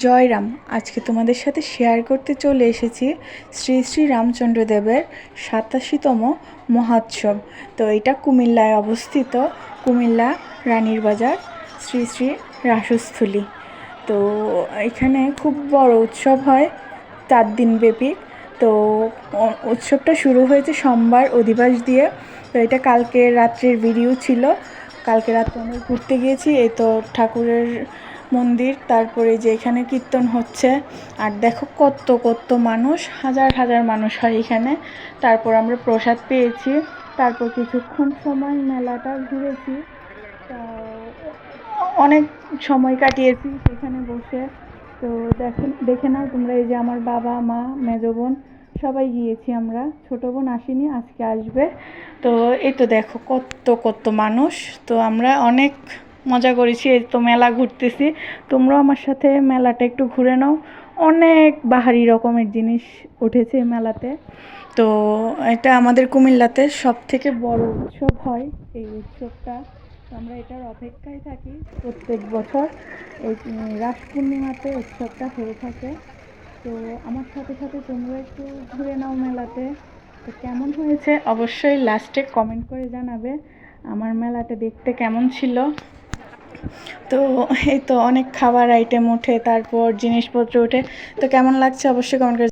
জয়রাম। আজকে তোমাদের সাথে শেয়ার করতে চলে এসেছি শ্রী শ্রী রামচন্দ্র দেবের ৮৭তম মহোৎসব। তো এটা কুমিল্লায় অবস্থিত, কুমিল্লা রানীর বাজার শ্রী শ্রী রাসস্থলী। তো এখানে খুব বড় উৎসব হয় ৪ দিন ব্যাপী। তো উৎসবটা শুরু হয়েছে সোমবার অধিবাস দিয়ে। তো এটা কালকে রাত্রের ভিডিও ছিল। কালকে রাত্রে আমরা ঘুরতে গিয়েছি, এই তো ঠাকুরের মন্দির, তারপরে যে এখানে কীর্তন হচ্ছে। আর দেখো কত কত মানুষ, হাজার হাজার মানুষ হয় এখানে। তারপর আমরা প্রসাদ পেয়েছি, তারপর কিছুক্ষণ সময় মেলাটা ঘুরেছি, অনেক সময় কাটিয়েছি সেখানে বসে। তো দেখে নাও তোমরা, এই যে আমার বাবা মা মেজো বোন সবাই গিয়েছি আমরা, ছোটো বোন আসেনি, আজকে আসবে। তো এই তো দেখো কত কত মানুষ। তো আমরা অনেক মজা করেছি, এই তো মেলা ঘুরতেছি। তোমরাও আমার সাথে মেলাটা একটু ঘুরে নাও, অনেক বাহারি রকমের জিনিস উঠেছে মেলাতে। তো এটা আমাদের কুমিল্লাতে সব থেকে বড় উৎসব হয় এই উৎসবটা। তো আমরা এটার অপেক্ষায় থাকি প্রত্যেক বছর। এই রাস পূর্ণিমাতে উৎসবটা হয়ে থাকে। তো আমার সাথে সাথে তোমরা একটু ঘুরে নাও মেলাতে। তো কেমন হয়েছে অবশ্যই লাস্টে কমেন্ট করে জানাবে আমার মেলাটা দেখতে কেমন ছিল। তো এই তো অনেক খাবার আইটেম ওঠে, তারপর জিনিসপত্র ওঠে। তো কেমন লাগছে অবশ্যই কমেন্ট করে